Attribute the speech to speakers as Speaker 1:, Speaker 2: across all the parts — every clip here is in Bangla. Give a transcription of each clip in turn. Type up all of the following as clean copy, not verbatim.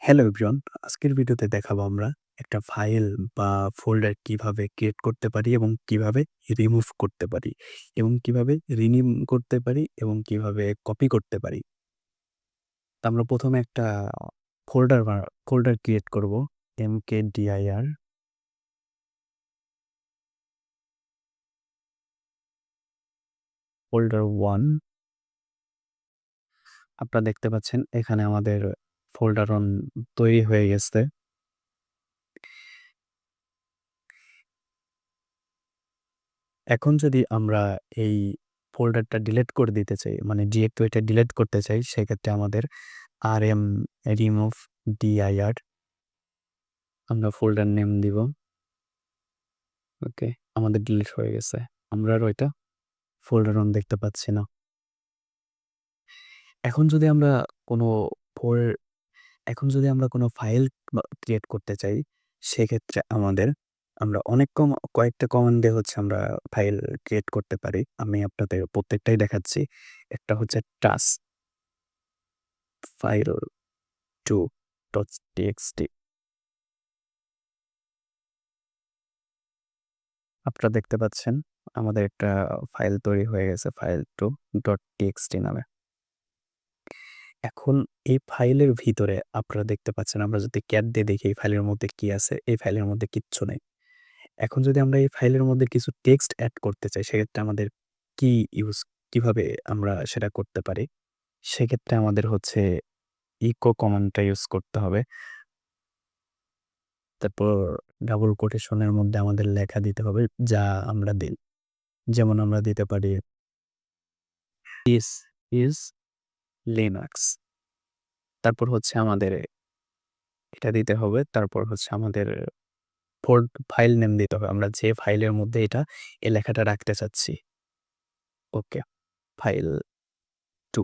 Speaker 1: হ্যালো এভরিওয়ান, আজকের ভিডিওতে দেখাবো আমরা একটা ফাইল বা ফোল্ডার কিভাবে ক্রিয়েট করতে পারি এবং কিভাবে রিমুভ করতে পারি এবং কিভাবে রিনেম করতে পারি এবং কিভাবে কপি করতে পারি। তো আমরা প্রথমে একটা ফোল্ডার ক্রিয়েট করব। mkdir folder 1। আপনারা দেখতে পাচ্ছেন এখানে আমাদের ফোল্ডার তৈরি হয়ে গেছে। এখন যদি আমরা এই ফোল্ডারটা ডিলিট করে দিতে চাই, মানে ডিরেক্টরিটা ডিলিট করতে চাই, সেক্ষেত্রে আমাদের rm remove dir আমরা ফোল্ডার নেম দিব। ওকে, আমাদের ডিলিট হয়ে গেছে। আমরা আর ওইটা ফোল্ডার দেখতে পাচ্ছি না। এখন যদি আমরা কোনো ফোল এখন যদি আমরা কোনো ফাইল ক্রিয়েট করতে চাই, সেক্ষেত্রে আমরা কয়েকটা কমান্ড দিয়ে হচ্ছে আমরা ফাইল ক্রিয়েট করতে পারি। আমি আপনাদের প্রত্যেকটাই দেখাচ্ছি। একটা হচ্ছে টাস ফাইল 2.txt। আপনারা দেখতে পাচ্ছেন আমাদের একটা ফাইল তৈরি হয়ে গেছে, file2.txt নামে। এখন এই ফাইলের ভিতরে আপনারা দেখতে পাচ্ছেন, আমরা যদি ক্যাট দিয়ে দেখি এই ফাইলের মধ্যে কি আছে, এই ফাইলের মধ্যে কিচ্ছু নেই। এখন যদি আমরা এই ফাইলের মধ্যে কিছু টেক্সট এড করতে চাই, সেক্ষেত্রে আমাদের কি ইউজ কিভাবে আমরা সেটা করতে পারি? সেক্ষেত্রে আমাদের হচ্ছে ইকো কমান্ডটা ইউজ করতে হবে। তারপর ডাবল কোটেশনের মধ্যে আমাদের লেখা দিতে হবে যা আমরা দিই। যেমন আমরা দিতে পারি, "This is Linux"। তারপর হচ্ছে আমাদের এটা দিতে হবে। তারপর হচ্ছে আমাদের ফাইল নেম দিতে হবে। আমরা যে ফাইলের মধ্যে এই লেখাটা রাখতে চাচ্ছি। ওকে, ফাইল 2।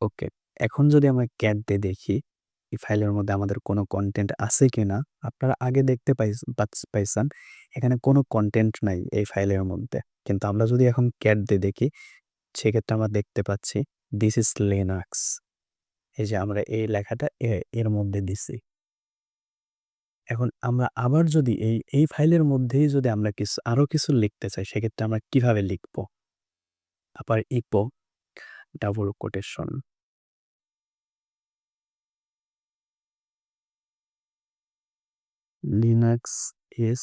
Speaker 1: ওকে। এখন যদি আমরা ক্যাট দিয়ে দেখি, এই ফাইলের মধ্যে আমাদের কোনো কনটেন্ট আছে কিনা? আপনারা আগে দেখতে পাইছেন, এখানে কোনো কনটেন্ট নাই এই ফাইলের মধ্যে। কিন্তু আমরা যদি এখন ক্যাট দিয়ে দেখি, সেক্ষেত্রে আমরা দেখতে পাচ্ছি, "This is Linux"। এই যে আমরা এই লেখাটা এর মধ্যে দিছি। এখন আমরা আবার যদি এই ফাইলের মধ্যেই যদি আমরা আরো কিছু লিখতে চাই, সেক্ষেত্রে আমরা কিভাবে লিখবো? আবার echo double quotation Linux is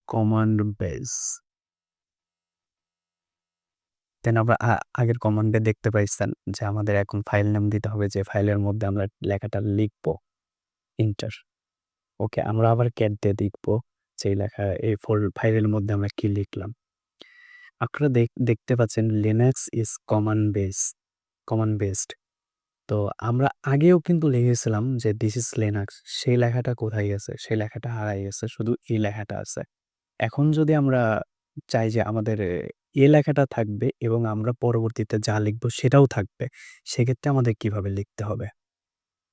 Speaker 1: command base। Then আমরা আগের কমান্ডে দেখতে পাইছেন যে আমাদের এখন ফাইল নাম দিতে হবে যে ফাইলের মধ্যে আমরা লেখাটা লিখবো। এন্টার। ওকে, আমরা আবার ক্যাট দিয়ে দেখবো যে এই লেখা এই ফাইলের মধ্যে আমরা কি লিখলাম। আপনারা দেখতে পাচ্ছেন Linux is command based। তো আমরা আগেও কিন্তু লিখেছিলাম যে "This is Linux"। সেই লেখাটা কোথায় গেছে? সেই লেখাটা হারায় গেছে। শুধু এই লেখাটা আছে। এখন যদি আমরা চাই যে আমাদের এ লেখাটা থাকবে এবং আমরা পরবর্তীতে যা লিখব সেটাও থাকবে, সেক্ষেত্রে আমাদের কিভাবে লিখতে হবে?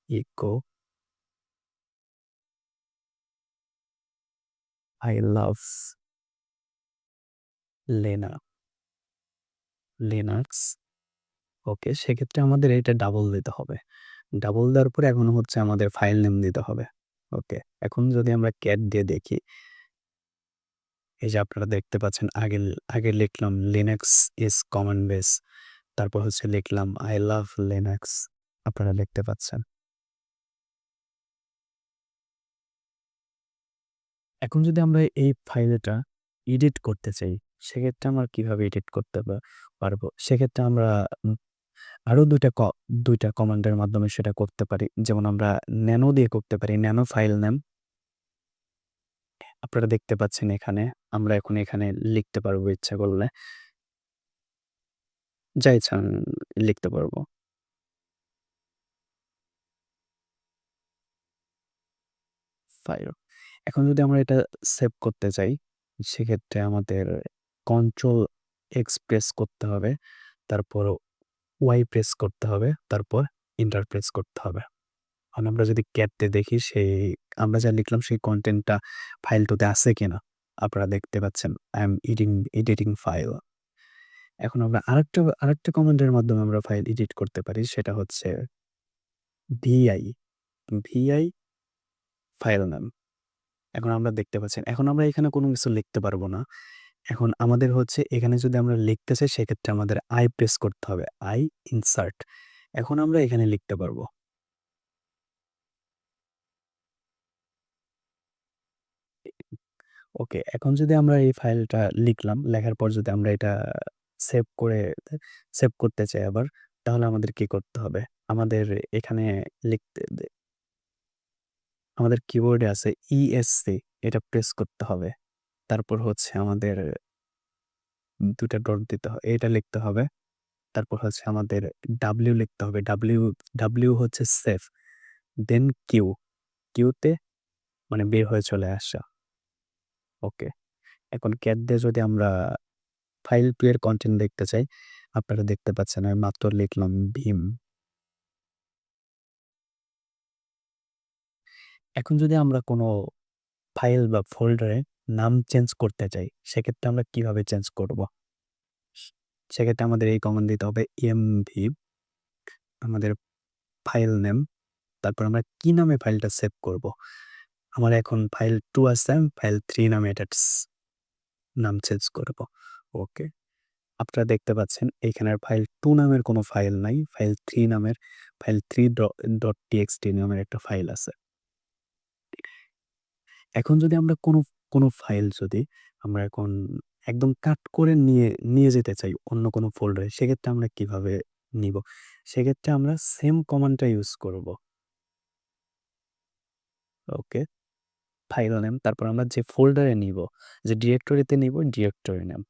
Speaker 1: ইকো I love লেনা লিনাক্স। ওকে, সেক্ষেত্রে আমাদের এটা ডাবল দিতে হবে। ডাবল দেওয়ার পরে এখন হচ্ছে আমাদের ফাইল নেম দিতে হবে। ওকে, এখন যদি আমরা ক্যাট দিয়ে দেখি, এই যে আপনারা দেখতে পাচ্ছেন আগে লিখলাম "Linux is command base", তারপর হচ্ছে লিখলাম "I love Linux"। আপনারা দেখতে পাচ্ছেন। এখন যদি আমরা এই ফাইলটা এডিট করতে চাই, সেক্ষেত্রে আমরা কিভাবে এডিট করতে পারবো? সেক্ষেত্রে আমরা আরো ২ টা কমান্ডের মাধ্যমে সেটা করতে পারি। যেমন আমরা ন্যানো দিয়ে করতে পারি। ন্যানো ফাইল নেম আপনারা দেখতে পাচ্ছেন এখানে। আমরা এখন এখানে লিখতে পারবো ইচ্ছা করলে। যা ইচ্ছা লিখতে পারবো। ফাইল। এখন যদি আমরা এটা সেভ করতে চাই, সেক্ষেত্রে আমাদের কন্ট্রোল এক্স প্রেস করতে হবে। তারপর ওয়াই প্রেস করতে হবে। তারপর এন্টার প্রেস করতে হবে। এখন আমরা যদি ক্যাট দেখি আমরা যা লিখলাম সেই কনটেন্টটা ফাইল 2 তে আছে কিনা? আপনারা দেখতে পাচ্ছেন, I am এডিটিং ফাইল। এখন আমরা আরেকটা কমান্ডের মাধ্যমে আমরা ফাইল এডিট করতে পারি। সেটা হচ্ছে vi, vi ফাইল নাম। এখন আমরা দেখতে পাচ্ছেন। এখন আমরা এখানে কোনো কিছু লিখতে পারব না। এখন আমাদের হচ্ছে এখানে যদি আমরা লিখতে চাই সেক্ষেত্রে আমাদের I প্রেস করতে হবে। I insert. এখন আমরা এখানে লিখতে পারব। ওকে, এখন যদি আমরা এই ফাইলটা লিখলাম, লেখার পর যদি আমরা এটা সেভ করে সেভ করতে চাই আবার, তাহলে আমাদের কি করতে হবে? আমাদের এখানে লিখতে আমাদের কিবোর্ডে আছে ESC, এটা প্রেস করতে হবে। তারপর হচ্ছে আমাদের ২ টা ডট দিতে এটা লিখতে হবে। তারপর হচ্ছে আমাদের W লিখতে হবে। W হচ্ছে সেভ। দেন Q তে মানে বের হয়ে চলে আসা। ওকে। এখন ক্যাট দিয়ে যদি আমরা ফাইল 2 এর কনটেন্ট দেখতে চাই, আপনারা দেখতে পাচ্ছেন আমি মাত্র লিখলাম ভীম। এখন যদি আমরা কোনো ফাইল বা ফোল্ডারে নাম চেঞ্জ করতে চাই, সেক্ষেত্রে আমরা কিভাবে চেঞ্জ করব? সেক্ষেত্রে আমাদের এই কমান্ড দিতে হবে env আমাদের ফাইল নেম, তারপর আমরা কি নামে ফাইলটা সেভ করব? আমার এখন ফাইল 2 আছে, আমি ফাইল 3 নামে এটার নাম চেঞ্জ করব। ওকে। আপনারা দেখতে পাচ্ছেন এইখানে আর ফাইল 2 নামের কোনো ফাইল নাই। ফাইল 3 নামের ফাইল 3 txt নামের একটা ফাইল আছে। এখন যদি আমরা কোনো ফাইল যদি আমরা এখন একদম কাট করে নিয়ে যেতে চাই অন্য কোনো ফোল্ডারে, সেক্ষেত্রে আমরা কিভাবে নিব? সেক্ষেত্রে আমরা সেম কমান্ডটা ইউজ করব। ওকে। ফাইল নেম, তারপর আমরা যে ফোল্ডারে নিব, যে ডিরেক্টরিতে নিব, ডিরেক্টরি নেম।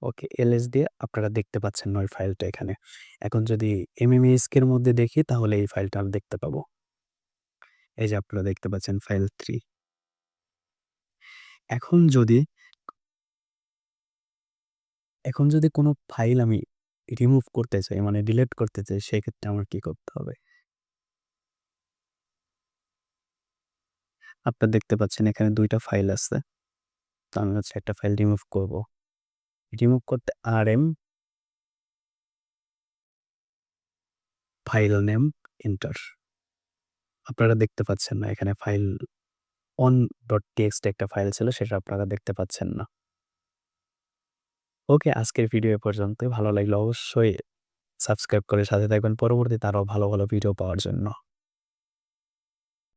Speaker 1: ওকে, ls দিয়ে আপনারা দেখতে পাচ্ছেন ওই ফাইলটা এখানে। এখন যদি mmesg এর মধ্যে দেখি তাহলে এই ফাইলটা আমি দেখতে পাবো। এই যে আপনারা দেখতে পাচ্ছেন ফাইল 3। এখন যদি এখন যদি কোনো ফাইল আমি রিমুভ করতে চাই মানে ডিলিট করতে চাই সেক্ষেত্রে আমার কি করতে হবে? আপনারা দেখতে পাচ্ছেন এখানে ২ টা ফাইল আছে। তো আমি হচ্ছে একটা ফাইল রিমুভ করব। রিমুভ করতে rm ফাইল নেম এন্টার। আপনারা দেখতে পাচ্ছেন না এখানে ফাইল on.txt একটা ফাইল ছিল সেটা আপনারা দেখতে পাচ্ছেন না। ওকে, আজকের ভিডিও এ পর্যন্তই। ভালো লাগলে অবশ্যই সাবস্ক্রাইব করে সাথে থাকবেন পরবর্তীতে আরো ভালো ভিডিও পাওয়ার জন্য।